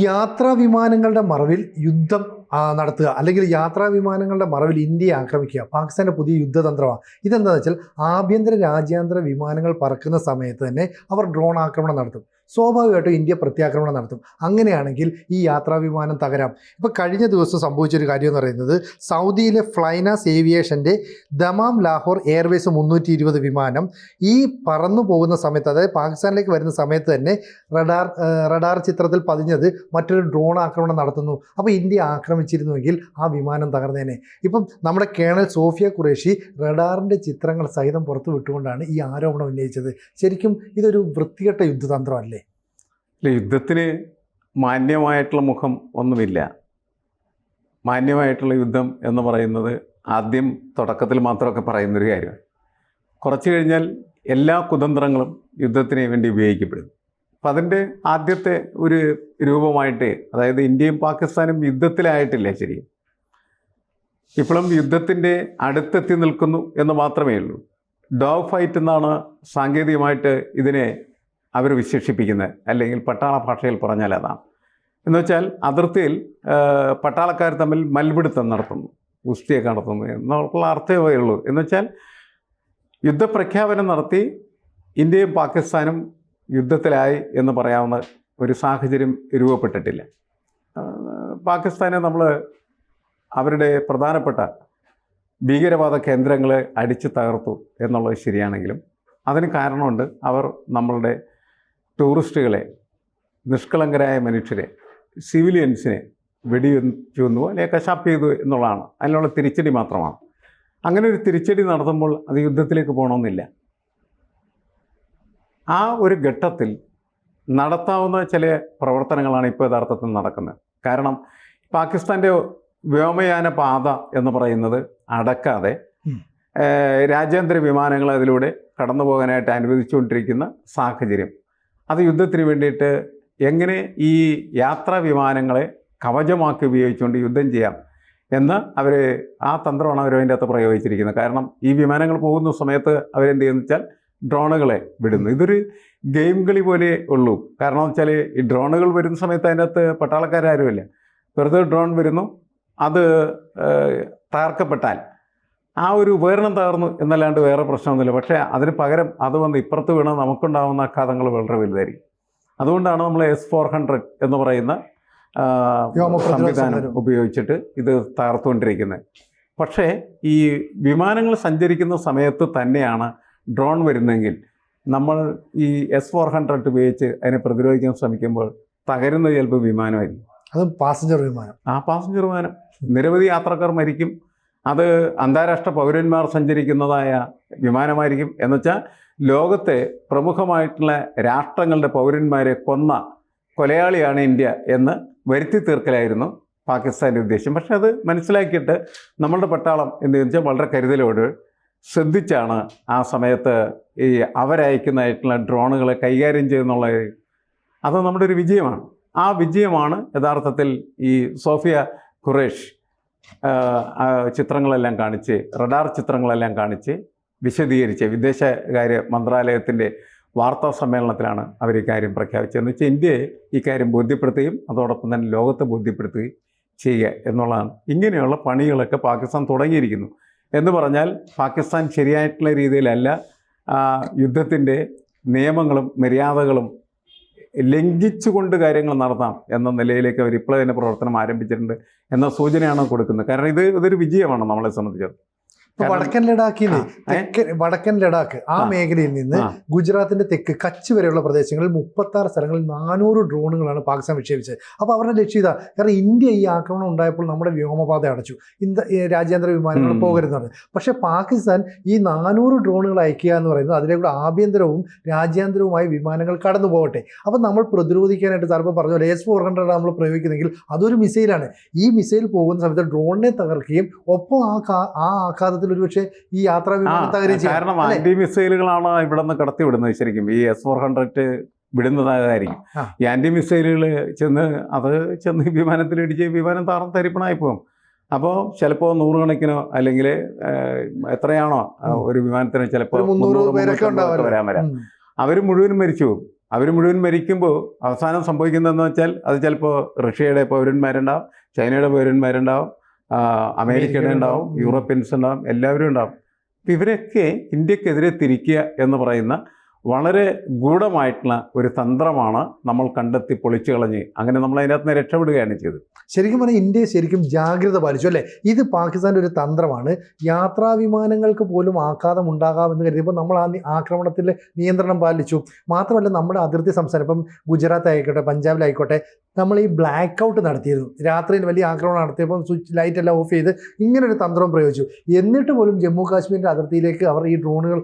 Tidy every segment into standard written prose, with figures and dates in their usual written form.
യാത്രാ വിമാനങ്ങളുടെ മറവിൽ യുദ്ധം നടത്തുക, അല്ലെങ്കിൽ യാത്രാ വിമാനങ്ങളുടെ മറവിൽ ഇന്ത്യയെ ആക്രമിക്കുക പാകിസ്ഥാൻ്റെ പുതിയ യുദ്ധതന്ത്രമാണ്. ഇതെന്താണെന്ന് വെച്ചാൽ ആഭ്യന്തര രാജ്യാന്തര വിമാനങ്ങൾ പറക്കുന്ന സമയത്ത് തന്നെ അവർ ഡ്രോൺ ആക്രമണം നടത്തും. സ്വാഭാവികമായിട്ടും ഇന്ത്യ പ്രത്യാക്രമണം നടത്തും. അങ്ങനെയാണെങ്കിൽ ഈ യാത്രാ വിമാനം തകരാം. ഇപ്പോൾ കഴിഞ്ഞ ദിവസം സംഭവിച്ചൊരു കാര്യം എന്ന് പറയുന്നത്, സൗദിയിലെ ഫ്ലൈനാസ് ഏവിയേഷൻ്റെ ദമാം ലാഹോർ എയർവേസ് 320 വിമാനം ഈ പറന്നു പോകുന്ന സമയത്ത്, അതായത് പാകിസ്ഥാനിലേക്ക് വരുന്ന സമയത്ത് തന്നെ റഡാർ ചിത്രത്തിൽ പതിഞ്ഞത് മറ്റൊരു ഡ്രോൺ ആക്രമണം നടത്തുന്നു. അപ്പോൾ ഇന്ത്യ ആക്രമിച്ചിരുന്നുവെങ്കിൽ ആ വിമാനം തകർന്നേനെ. ഇപ്പം നമ്മുടെ കേണൽ സോഫിയ ഖുറേഷി റഡാറിൻ്റെ ചിത്രങ്ങൾ സഹിതം പുറത്തു വിട്ടുകൊണ്ടാണ് ഈ ആരോപണം ഉന്നയിച്ചത്. ശരിക്കും ഇതൊരു വൃത്തികെട്ട യുദ്ധതന്ത്രമല്ലേ? യുദ്ധത്തിന് മാന്യമായിട്ടുള്ള മുഖം ഒന്നുമില്ല. മാന്യമായിട്ടുള്ള യുദ്ധം എന്ന് പറയുന്നത് ആദ്യം തുടക്കത്തിൽ മാത്രമൊക്കെ പറയുന്നൊരു കാര്യമാണ്. കുറച്ച് കഴിഞ്ഞാൽ എല്ലാ കുതന്ത്രങ്ങളും യുദ്ധത്തിന് വേണ്ടി ഉപയോഗിക്കപ്പെടും. അപ്പം അതിൻ്റെ ആദ്യത്തെ ഒരു രൂപമായിട്ട്, അതായത് ഇന്ത്യയും പാകിസ്ഥാനും യുദ്ധത്തിലായിട്ടില്ല ശരിയും, ഇപ്പോഴും യുദ്ധത്തിൻ്റെ അടുത്തെത്തി നിൽക്കുന്നു എന്ന് മാത്രമേ ഉള്ളൂ. ഡോഗ് ഫൈറ്റ് എന്നാണ് സാങ്കേതികമായിട്ട് ഇതിനെ അവർ വിശേഷിപ്പിക്കുന്നത്, അല്ലെങ്കിൽ പട്ടാള ഭാഷയിൽ പറഞ്ഞാൽ അതാണ്. എന്ന് വെച്ചാൽ അതിർത്തിയിൽ പട്ടാളക്കാർ തമ്മിൽ മൽപിടുത്തം നടത്തുന്നു, ഗുസ്തിയൊക്കെ നടത്തുന്നു എന്നുള്ള അർത്ഥമേ ഉള്ളൂ. എന്ന് വെച്ചാൽ യുദ്ധപ്രഖ്യാപനം നടത്തി ഇന്ത്യയും പാകിസ്ഥാനും യുദ്ധത്തിലായി എന്ന് പറയാവുന്ന ഒരു സാഹചര്യം രൂപപ്പെട്ടിട്ടില്ല. പാകിസ്ഥാനെ നമ്മൾ അവരുടെ പ്രധാനപ്പെട്ട ഭീകരവാദ കേന്ദ്രങ്ങളെ അടിച്ചു തകർത്തു എന്നുള്ളത് ശരിയാണെങ്കിലും അതിന് കാരണമുണ്ട്. അവർ നമ്മളുടെ ടൂറിസ്റ്റുകളെ, നിഷ്കളങ്കരായ മനുഷ്യരെ, സിവിലിയൻസിനെ വെടിവെച്ചു അല്ലെങ്കിൽ കശാപ്പ് ചെയ്തു എന്നുള്ളതാണ്. അതിനുള്ള തിരിച്ചടി മാത്രമാണ്. അങ്ങനെ ഒരു തിരിച്ചടി നടത്തുമ്പോൾ അത് യുദ്ധത്തിലേക്ക് പോകണമെന്നില്ല. ആ ഒരു ഘട്ടത്തിൽ നടത്താവുന്ന ചില പ്രവർത്തനങ്ങളാണ് ഇപ്പോൾ യഥാർത്ഥത്തിൽ നടക്കുന്നത്. കാരണം പാകിസ്ഥാൻ്റെ വ്യോമയാന പാത എന്ന് പറയുന്നത് അടക്കാതെ രാജ്യാന്തര വിമാനങ്ങൾ അതിലൂടെ കടന്നു പോകാനായിട്ട് അനുവദിച്ചുകൊണ്ടിരിക്കുന്ന സാഹചര്യം, അത് യുദ്ധത്തിന് വേണ്ടിയിട്ട് എങ്ങനെ ഈ യാത്രാ വിമാനങ്ങളെ കവചമാക്കി ഉപയോഗിച്ചുകൊണ്ട് യുദ്ധം ചെയ്യാം എന്ന് അവർ ആ തന്ത്രമാണ് അവർ അതിൻ്റെ അകത്ത് പ്രയോഗിച്ചിരിക്കുന്നത്. കാരണം ഈ വിമാനങ്ങൾ പോകുന്ന സമയത്ത് അവരെന്ത് ചെയ്യുന്നു വെച്ചാൽ ഡ്രോണുകളെ വിടുന്നു. ഇതൊരു ഗെയിം കളി പോലെ ഉള്ളൂ. കാരണം എന്ന് വെച്ചാൽ ഈ ഡ്രോണുകൾ വരുന്ന സമയത്ത് അതിൻ്റെ അകത്ത് പട്ടാളക്കാരുമില്ല, വെറുതെ ഡ്രോൺ വരുന്നു, അത് തകർക്കപ്പെട്ടാൽ ആ ഒരു ഉപകരണം തകർന്നു എന്നല്ലാണ്ട് വേറെ പ്രശ്നമൊന്നുമില്ല. പക്ഷേ അതിന് പകരം അത് വന്ന് ഇപ്പുറത്ത് വീണാൽ നമുക്കുണ്ടാകുന്ന ആഘാതങ്ങൾ വളരെ വലുതായിരിക്കും. അതുകൊണ്ടാണ് നമ്മൾ S-400 എന്ന് പറയുന്ന സംവിധാനം ഉപയോഗിച്ചിട്ട് ഇത് തകർത്തുകൊണ്ടിരിക്കുന്നത്. പക്ഷേ ഈ വിമാനങ്ങൾ സഞ്ചരിക്കുന്ന സമയത്ത് തന്നെയാണ് ഡ്രോൺ വരുന്നതെങ്കിൽ നമ്മൾ ഈ S-400 ഉപയോഗിച്ച് അതിനെ പ്രതിരോധിക്കാൻ ശ്രമിക്കുമ്പോൾ തകരുന്നത് ചിലപ്പോൾ വിമാനമായിരിക്കും. അതും പാസഞ്ചർ വിമാനം. പാസഞ്ചർ വിമാനം. നിരവധി യാത്രക്കാർ മരിക്കും. അത് അന്താരാഷ്ട്ര പൗരന്മാർ സഞ്ചരിക്കുന്നതായ വിമാനമായിരിക്കും. എന്നുവെച്ചാൽ ലോകത്തെ പ്രമുഖമായിട്ടുള്ള രാഷ്ട്രങ്ങളുടെ പൗരന്മാരെ കൊന്ന കൊലയാളിയാണ് ഇന്ത്യ എന്ന് വരുത്തി തീർക്കലായിരുന്നു പാകിസ്ഥാൻ്റെ ഉദ്ദേശം. പക്ഷെ അത് മനസ്സിലാക്കിയിട്ട് നമ്മളുടെ പട്ടാളം എന്ത് വെച്ചാൽ വളരെ കരുതലോട് ശ്രദ്ധിച്ചാണ് ആ സമയത്ത് ഈ അവരയക്കുന്നതായിട്ടുള്ള ഡ്രോണുകളെ കൈകാര്യം ചെയ്യുന്നുള്ള അത് നമ്മുടെ ഒരു വിജയമാണ്. ആ വിജയമാണ് യഥാർത്ഥത്തിൽ ഈ സോഫിയ ഖുറേഷ് ചിത്രങ്ങളെല്ലാം കാണിച്ച്, റഡാർ ചിത്രങ്ങളെല്ലാം കാണിച്ച് വിശദീകരിച്ച് വിദേശകാര്യ മന്ത്രാലയത്തിൻ്റെ വാർത്താ സമ്മേളനത്തിലാണ് അവർ ഈ കാര്യം പ്രഖ്യാപിച്ചത്. എന്ന് വെച്ചാൽ ഇന്ത്യയെ ഈ കാര്യം ബോധ്യപ്പെടുത്തുകയും അതോടൊപ്പം തന്നെ ലോകത്തെ ബോധ്യപ്പെടുത്തുകയും ചെയ്യുക എന്നുള്ളതാണ്. ഇങ്ങനെയുള്ള പണികളൊക്കെ പാകിസ്ഥാൻ തുടങ്ങിയിരിക്കുന്നു. എന്ന് പറഞ്ഞാൽ പാകിസ്ഥാൻ ശരിയായിട്ടുള്ള രീതിയിലല്ല യുദ്ധത്തിൻ്റെ നിയമങ്ങളും മര്യാദകളും ലംഘിച്ചുകൊണ്ട് കാര്യങ്ങൾ നടത്താം എന്ന നിലയിലേക്ക് അവർ ഇപ്പോൾ തന്നെ പ്രവർത്തനം ആരംഭിച്ചിട്ടുണ്ട് എന്ന സൂചനയാണ് കൊടുക്കുന്നത്. കാരണം ഇതൊരു വിജയമാണ് നമ്മളെ സംബന്ധിച്ചത്. ഇപ്പോൾ വടക്കൻ ലഡാക്ക് ആ മേഖലയിൽ നിന്ന് ഗുജറാത്തിന്റെ തെക്ക് കച്ച് വരെയുള്ള പ്രദേശങ്ങളിൽ 36 സ്ഥലങ്ങളിൽ 400 ഡ്രോണുകളാണ് പാകിസ്ഥാൻ വിക്ഷേപിച്ചത്. അപ്പോൾ അവരുടെ ലക്ഷ്യം ഇതാ. കാരണം ഇന്ത്യ ഈ ആക്രമണം ഉണ്ടായപ്പോൾ നമ്മുടെ വ്യോമപാത അടച്ചു, രാജ്യാന്തര വിമാനങ്ങൾ പോകരുതെന്ന്. പക്ഷേ പാകിസ്ഥാൻ ഈ 400 ഡ്രോണുകൾ അയക്കുക എന്ന് പറയുന്നത് അതിലേക്കൂടെ ആഭ്യന്തരവും രാജ്യാന്തരവുമായി വിമാനങ്ങൾ കടന്നു പോകട്ടെ. അപ്പം നമ്മൾ പ്രതിരോധിക്കാനായിട്ട് സാറിപ്പോൾ പറഞ്ഞ പോലെ S-400 നമ്മൾ പ്രയോഗിക്കുന്നെങ്കിൽ അതൊരു മിസൈലാണ്. ഈ മിസൈൽ പോകുന്ന സമയത്ത് ഡ്രോണിനെ തകർക്കുകയും ഒപ്പം ആ ആഘാതത്തിൽ ഒരുപക്ഷെ ഈ യാത്രാ വിമാനം തകരുകയും ചെയ്യും. കാരണം ആന്റി മിസൈലുകളാണ് ഇവിടെ നിന്ന് കടത്തി വിടുന്നത്. ശരിക്കും ഈ S-400 വിടുന്നതായിരിക്കും. ഈ ആന്റി മിസൈലുകൾ ചെന്ന് വിമാനത്തിലിടിച്ച് വിമാനം തരിപ്പണായി പോകും. അപ്പോൾ ചിലപ്പോൾ 100 കണക്കിനോ അല്ലെങ്കിൽ എത്രയാണോ ഒരു വിമാനത്തിന് ചിലപ്പോൾ 300 പേരൊക്കെ വരാൻ അവർ മുഴുവനും മരിച്ചു പോകും. അവർ മുഴുവൻ മരിക്കുമ്പോൾ അവസാനം സംഭവിക്കുന്നതെന്ന് വെച്ചാൽ അത് ചിലപ്പോൾ റഷ്യയുടെ പൗരന്മാരുണ്ടാവും, ചൈനയുടെ പൗരന്മാരുണ്ടാവും, അമേരിക്കയുടെ ഉണ്ടാവും, യൂറോപ്യൻസ് ഉണ്ടാവും, എല്ലാവരും ഉണ്ടാവും. അപ്പം ഇവരൊക്കെ ഇന്ത്യക്കെതിരെ തിരിക്കുക എന്ന് പറയുന്ന വളരെ ഗൂഢമായിട്ടുള്ള ഒരു തന്ത്രമാണ് നമ്മൾ കണ്ടെത്തി പൊളിച്ചു കളഞ്ഞ് അങ്ങനെ നമ്മൾ അതിനകത്ത് നിന്ന് രക്ഷപ്പെടുകയാണ് ചെയ്തത്. ശരിക്കും പറഞ്ഞാൽ ഇന്ത്യ ശരിക്കും ജാഗ്രത പാലിച്ചു അല്ലേ? ഇത് പാകിസ്ഥാൻ്റെ ഒരു തന്ത്രമാണ്. യാത്രാ വിമാനങ്ങൾക്ക് പോലും ആഘാതം ഉണ്ടാകാമെന്ന് കരുതിയപ്പോൾ നമ്മൾ ആ ആക്രമണത്തിൽ നിയന്ത്രണം പാലിച്ചു. മാത്രമല്ല നമ്മുടെ അതിർത്തി സംസ്ഥാനം ഇപ്പം ഗുജറാത്ത് ആയിക്കോട്ടെ, പഞ്ചാബിലായിക്കോട്ടെ, നമ്മൾ ഈ ബ്ലാക്ക് ഔട്ട് നടത്തിയിരുന്നു. രാത്രിയിൽ വലിയ ആക്രമണം നടത്തിയപ്പോൾ സ്വിച്ച് ലൈറ്റ് എല്ലാം ഓഫ് ചെയ്ത് ഇങ്ങനൊരു തന്ത്രം പ്രയോഗിച്ചു. എന്നിട്ട് പോലും ജമ്മു കാശ്മീരിൻ്റെ അതിർത്തിയിലേക്ക് അവർ ഈ ഡ്രോണുകൾ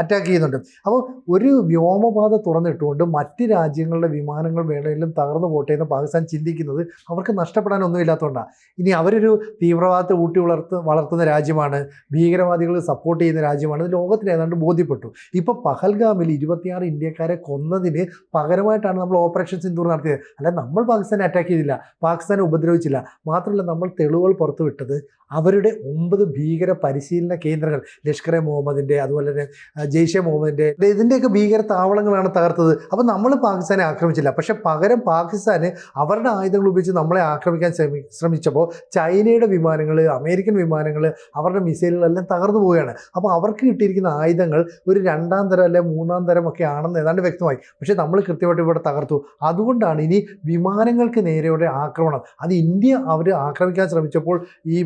അറ്റാക്ക് ചെയ്യുന്നുണ്ട്. അപ്പോൾ ഒരു വ്യോമപാത തുറന്നിട്ടുകൊണ്ട് മറ്റ് രാജ്യങ്ങളുടെ വിമാനങ്ങൾ വേണമെങ്കിലും തകർന്നു പോട്ടെ എന്ന് പാകിസ്ഥാൻ ചിന്തിക്കുന്നത് അവർക്ക് നഷ്ടപ്പെടാനൊന്നും ഇല്ലാത്തതുകൊണ്ടാണ്. ഇനി അവരൊരു തീവ്രവാദത്തെ ഊട്ടി വളർത്തുന്ന രാജ്യമാണ്, ഭീകരവാദികൾ സപ്പോർട്ട് ചെയ്യുന്ന രാജ്യമാണ്, ഇത് ലോകത്തിന് ഏതാണ്ട് ബോധ്യപ്പെട്ടു. ഇപ്പോൾ പഹൽഗാമിൽ 26 ഇന്ത്യക്കാരെ കൊന്നതിന് പകരമായിട്ടാണ് നമ്മൾ ഓപ്പറേഷൻ സിന്ദൂർ നടത്തിയത്. അല്ല, നമ്മൾ പാകിസ്ഥാനെ അറ്റാക്ക് ചെയ്തില്ല, പാകിസ്ഥാനെ ഉപദ്രവിച്ചില്ല. മാത്രമല്ല നമ്മൾ തെളിവുകൾ പുറത്തുവിട്ടത് അവരുടെ 9 ഭീകര പരിശീലന കേന്ദ്രങ്ങൾ, ലഷ്കർ-എ മുഹമ്മദിൻ്റെ, അതുപോലെ തന്നെ ജെയ്ഷെ മുഹമ്മദിൻ്റെ, ഇതിൻ്റെയൊക്കെ ഭീകര താവളങ്ങളാണ് തകർത്തത്. അപ്പോൾ നമ്മൾ പാകിസ്ഥാനെ ആക്രമിച്ചില്ല. പക്ഷെ പകരം പാകിസ്ഥാന് അവരുടെ ആയുധങ്ങൾ ഉപയോഗിച്ച് നമ്മളെ ആക്രമിക്കാൻ ശ്രമിച്ചപ്പോൾ ചൈനയുടെ വിമാനങ്ങൾ, അമേരിക്കൻ വിമാനങ്ങൾ, അവരുടെ മിസൈലുകളെല്ലാം തകർന്നു പോവുകയാണ്. അപ്പോൾ അവർക്ക് കിട്ടിയിരിക്കുന്ന ആയുധങ്ങൾ ഒരു 2ാം തരം അല്ലെ 3ാം തരം ഒക്കെ ആണെന്ന് ഏതാണ്ട് വ്യക്തമായി. പക്ഷേ നമ്മൾ കൃത്യമായിട്ട് ഇവിടെ തകർത്തു. അതുകൊണ്ടാണ് ഇനി വിമാനങ്ങൾക്ക് നേരെയുടെ ആക്രമണം, അത് ഇന്ത്യ അവർ ആക്രമിക്കാൻ ശ്രമിച്ചപ്പോൾ ഈ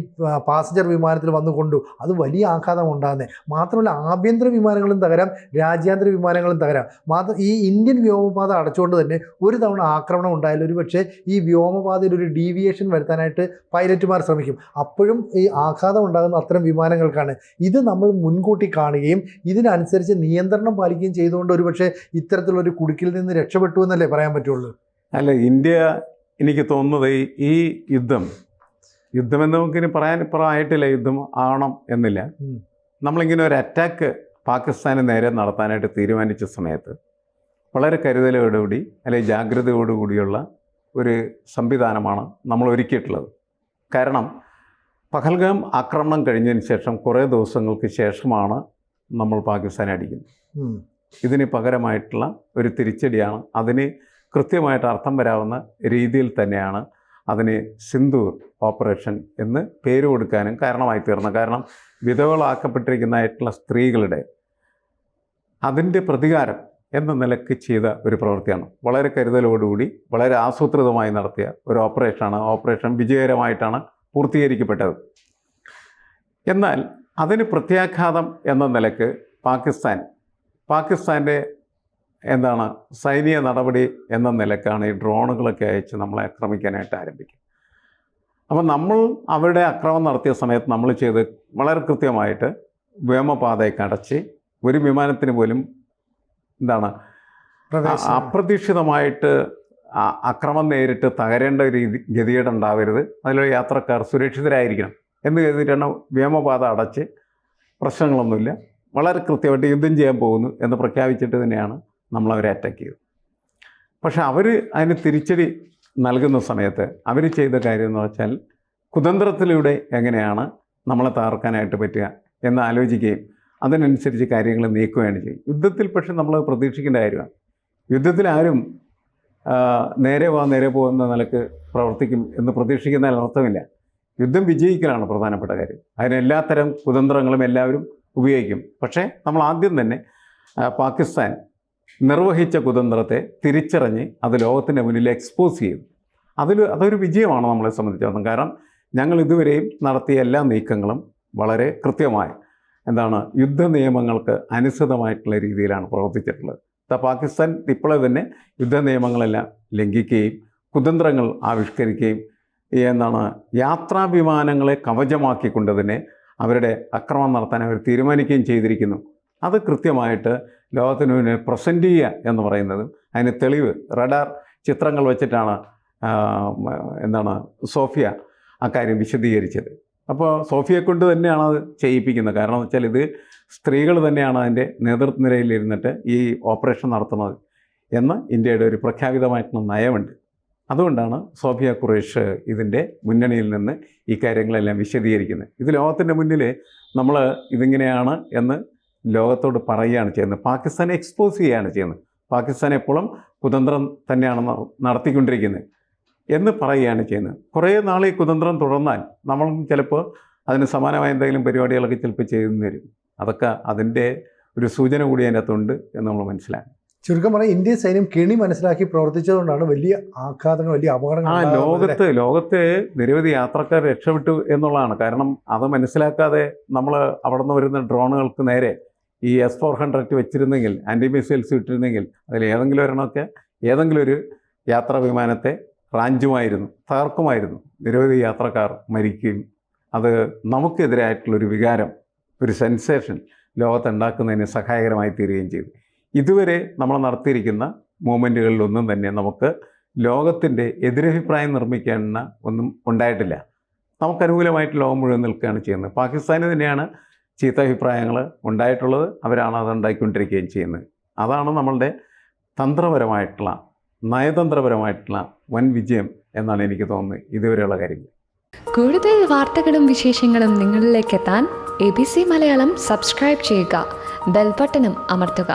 പാസഞ്ചർ വിമാനത്തിൽ വന്നു കൊണ്ടു, അത് വലിയ ആഘാതം ഉണ്ടാകുന്നത്. മാത്രമല്ല ആഭ്യന്തര വിമാനങ്ങളും തകരാം, രാജ്യാന്തര വിമാനങ്ങളും തകരാം. ഈ ഇന്ത്യൻ വ്യോമപാത അടച്ചുകൊണ്ട് തന്നെ ഒരു തവണ ആക്രമണം ഉണ്ടായാലും ഒരു പക്ഷേ ഈ വ്യോമപാതയിൽ ഒരു ഡീവിയേഷൻ വരുത്താനായിട്ട് പൈലറ്റുമാർ ശ്രമിക്കും. അപ്പോഴും ഈ ആഘാതം ഉണ്ടാകുന്ന അത്തരം വിമാനങ്ങൾക്കാണ്. ഇത് നമ്മൾ മുൻകൂട്ടി കാണുകയും ഇതിനനുസരിച്ച് നിയന്ത്രണം പാലിക്കുകയും ചെയ്തുകൊണ്ട് ഒരു പക്ഷേ ഇത്തരത്തിലൊരു കുടുക്കിൽ നിന്ന് രക്ഷപ്പെട്ടു എന്നല്ലേ പറയാൻ പറ്റുള്ളൂ? അല്ല, ഇന്ത്യ എനിക്ക് തോന്നുന്നത് ഈ യുദ്ധമെന്ന് നമുക്കിനി പറയാൻ ആയിട്ടില്ല, യുദ്ധം ആവണം എന്നില്ല. നമ്മളിങ്ങനെ ഒരു അറ്റാക്ക് പാകിസ്ഥാന് നേരെ നടത്താനായിട്ട് തീരുമാനിച്ച സമയത്ത് വളരെ കരുതലോടുകൂടി അല്ലെങ്കിൽ ജാഗ്രതയോടുകൂടിയുള്ള ഒരു സംവിധാനമാണ് നമ്മൾ ഒരുക്കിയിട്ടുള്ളത്. കാരണം പഹൽഗാം ആക്രമണം കഴിഞ്ഞതിന് ശേഷം കുറേ ദിവസങ്ങൾക്ക് ശേഷമാണ് നമ്മൾ പാകിസ്ഥാനെ അടിക്കുന്നത്. ഇതിന് പകരമായിട്ടുള്ള ഒരു തിരിച്ചടിയാണ്. അതിന് കൃത്യമായിട്ട് അർത്ഥം വരാവുന്ന രീതിയിൽ തന്നെയാണ് അതിന് സിന്ദൂർ ഓപ്പറേഷൻ എന്ന് പേര് കൊടുക്കാനും കാരണമായി തീർന്നത്. കാരണം വിധവകളാക്കപ്പെട്ടിരിക്കുന്നതായിട്ടുള്ള സ്ത്രീകളുടെ അതിൻ്റെ പ്രതികാരം എന്ന നിലയ്ക്ക് ചെയ്ത ഒരു പ്രവൃത്തിയാണ്. വളരെ കരുതലോടുകൂടി വളരെ ആസൂത്രിതമായി നടത്തിയ ഒരു ഓപ്പറേഷനാണ്. ഓപ്പറേഷൻ വിജയകരമായിട്ടാണ് പൂർത്തീകരിക്കപ്പെട്ടത്. എന്നാൽ അതിന് പ്രത്യാഘാതം എന്ന നിലയ്ക്ക് പാകിസ്ഥാൻ്റെ സൈനിക നടപടി എന്ന നിലക്കാണ് ഈ ഡ്രോണുകളൊക്കെ അയച്ച് നമ്മളെ ആക്രമിക്കാനായിട്ട് ആരംഭിക്കും. അപ്പോൾ നമ്മൾ അവരുടെ ആക്രമണം നടത്തിയ സമയത്ത് നമ്മൾ ചെയ്ത് വളരെ കൃത്യമായിട്ട് വ്യോമപാതയൊക്കെ അടച്ച് ഒരു വിമാനത്തിന് പോലും അപ്രതീക്ഷിതമായിട്ട് അക്രമം നേരിട്ട് തകരേണ്ട ഗതികേടുണ്ടാവരുത്, അതിലൊരു യാത്രക്കാർ സുരക്ഷിതരായിരിക്കണം എന്ന് കരുതിയിട്ടാണ് വ്യോമപാത അടച്ച് പ്രശ്നങ്ങളൊന്നുമില്ല, വളരെ കൃത്യമായിട്ട് യുദ്ധം ചെയ്യാൻ പോകുന്നു എന്ന് പ്രഖ്യാപിച്ചിട്ട് തന്നെയാണ് നമ്മളവരെ അറ്റാക്ക് ചെയ്തത്. പക്ഷെ അവർ അതിന് തിരിച്ചടി നൽകുന്ന സമയത്ത് അവർ ചെയ്ത കാര്യം എന്ന് വെച്ചാൽ കുതന്ത്രത്തിലൂടെ എങ്ങനെയാണ് നമ്മളെ തകർക്കാനായിട്ട് പറ്റുക എന്ന് ആലോചിക്കുകയും അതിനനുസരിച്ച് കാര്യങ്ങൾ നീക്കുകയാണ് ചെയ്യും. യുദ്ധത്തിൽ പക്ഷെ നമ്മൾ പ്രതീക്ഷിക്കേണ്ട കാര്യമാണ്. യുദ്ധത്തിൽ ആരും നേരെ പോകുന്ന നിലക്ക് പ്രവർത്തിക്കും എന്ന് പ്രതീക്ഷിക്കുന്നതിൽ അർത്ഥമില്ല. യുദ്ധം വിജയിക്കലാണ് പ്രധാനപ്പെട്ട കാര്യം. അതിനെല്ലാത്തരം കുതന്ത്രങ്ങളും എല്ലാവരും ഉപയോഗിക്കും. പക്ഷേ നമ്മൾ ആദ്യം തന്നെ പാകിസ്ഥാൻ നിർവഹിച്ച കുതന്ത്രത്തെ തിരിച്ചറിഞ്ഞ് അത് ലോകത്തിൻ്റെ മുന്നിൽ എക്സ്പോസ് ചെയ്തു. അതൊരു വിജയമാണ് നമ്മളെ സംബന്ധിച്ചിടത്തോളം. കാരണം ഞങ്ങൾ ഇതുവരെയും നടത്തിയ എല്ലാ നീക്കങ്ങളും വളരെ കൃത്യമായ യുദ്ധ നിയമങ്ങൾക്ക് അനുസൃതമായിട്ടുള്ള രീതിയിലാണ് പ്രവർത്തിച്ചിട്ടുള്ളത്. പാകിസ്ഥാൻ ഇപ്പോഴേ തന്നെ യുദ്ധ നിയമങ്ങളെല്ലാം ലംഘിക്കുകയും കുതന്ത്രങ്ങൾ ആവിഷ്കരിക്കുകയും യാത്രാ വിമാനങ്ങളെ കവചമാക്കിക്കൊണ്ട് തന്നെ അവരുടെ ആക്രമണം നടത്താൻ അവർ തീരുമാനിക്കുകയും ചെയ്തിരിക്കുന്നു. അത് കൃത്യമായിട്ട് ലോകത്തിന് മുന്നിൽ പ്രസൻറ്റ് ചെയ്യുക എന്ന് പറയുന്നതും അതിന് തെളിവ് റഡാർ ചിത്രങ്ങൾ വെച്ചിട്ടാണ് സോഫിയ അക്കാര്യം വിശദീകരിച്ചത്. അപ്പോൾ സോഫിയെ കൊണ്ട് തന്നെയാണ് അത് ചെയ്യിപ്പിക്കുന്നത്. കാരണം എന്ന് വെച്ചാൽ ഇത് സ്ത്രീകൾ തന്നെയാണ് അതിൻ്റെ നേതൃനിരയിലിരുന്നിട്ട് ഈ ഓപ്പറേഷൻ നടത്തുന്നത് എന്ന് ഇന്ത്യയുടെ ഒരു പ്രഖ്യാപിതമായിട്ടുള്ള നയമുണ്ട്. അതുകൊണ്ടാണ് സോഫിയ ഖുറേഷ് ഇതിൻ്റെ മുന്നണിയിൽ നിന്ന് ഈ കാര്യങ്ങളെല്ലാം വിശദീകരിക്കുന്നത്. ഇത് ലോകത്തിൻ്റെ മുന്നിൽ നമ്മൾ ഇതിങ്ങനെയാണ് എന്ന് ലോകത്തോട് പറയുകയാണ് ചെയ്യുന്നത്. പാകിസ്ഥാനെ എക്സ്പോസ് ചെയ്യുകയാണ് ചെയ്യുന്നത്. പാകിസ്ഥാൻ എപ്പോഴും കുതന്ത്രം തന്നെയാണ് നടത്തിക്കൊണ്ടിരിക്കുന്നത് എന്ന് പറയുകയാണ് ചെയ്യുന്നത്. കുറേ നാൾ ഈ കുതന്ത്രം തുടർന്നാൽ നമ്മളും ചിലപ്പോൾ അതിന് സമാനമായ എന്തെങ്കിലും പരിപാടികളൊക്കെ ചിലപ്പോൾ ചെയ്തു വരും. അതൊക്കെ അതിൻ്റെ ഒരു സൂചന കൂടി അതിൻ്റെ അകത്തുണ്ട് എന്ന് നമ്മൾ മനസ്സിലാക്കും. ചുരുക്കം പറഞ്ഞാൽ ഇന്ത്യൻ സൈന്യം കെണി മനസ്സിലാക്കി പ്രവർത്തിച്ചതുകൊണ്ടാണ് വലിയ ആഘാതങ്ങൾ, വലിയ അപകടങ്ങൾ ലോകത്ത് നിരവധി യാത്രക്കാർ രക്ഷപ്പെട്ടു എന്നുള്ളതാണ്. കാരണം അത് മനസ്സിലാക്കാതെ നമ്മൾ അവിടെ നിന്ന് വരുന്ന ഡ്രോണുകൾക്ക് നേരെ ഈ S-400 വെച്ചിരുന്നെങ്കിൽ, ആൻറ്റി മിസൈൽസ് ഇട്ടിരുന്നെങ്കിൽ അതിൽ ഏതെങ്കിലും ഒരെണ്ണമൊക്കെ ഏതെങ്കിലും ഒരു യാത്രാ വിമാനത്തെ റാഞ്ചുമായിരുന്നു, തകർക്കുമായിരുന്നു. നിരവധി യാത്രക്കാർ മരിക്കുകയും അത് നമുക്കെതിരായിട്ടുള്ളൊരു വികാരം, ഒരു സെൻസേഷൻ ലോകത്തുണ്ടാക്കുന്നതിന് സഹായകരമായി തീരുകയും ചെയ്തു. ഇതുവരെ നമ്മൾ നടത്തിയിരിക്കുന്ന മൂവ്മെൻറ്റുകളിലൊന്നും തന്നെ നമുക്ക് ലോകത്തിൻ്റെ എതിരഭിപ്രായം നിർമ്മിക്കാനുള്ള ഒന്നും ഉണ്ടായിട്ടില്ല. നമുക്കനുകൂലമായിട്ട് ലോകം മുഴുവൻ നിൽക്കുകയാണ് ചെയ്യുന്നത്. പാകിസ്ഥാന് തന്നെയാണ് ചീത്ത അഭിപ്രായങ്ങൾ ഉണ്ടായിട്ടുള്ളത്. അവരാണ് അത് ഉണ്ടാക്കിക്കൊണ്ടിരിക്കുകയും ചെയ്യുന്നത്. അതാണ് നമ്മളുടെ തന്ത്രപരമായിട്ടുള്ള, നയതന്ത്രപരമായിട്ടുള്ള വൻ വിജയം എന്നാണ് എനിക്ക് തോന്നുന്നത് ഇതുവരെയുള്ള കാര്യങ്ങൾ. കൂടുതൽ വാർത്തകളും വിശേഷങ്ങളും നിങ്ങളിലേക്ക് എത്താൻ ABC മലയാളം സബ്സ്ക്രൈബ് ചെയ്യുക, ബെൽ ബട്ടണും അമർത്തുക.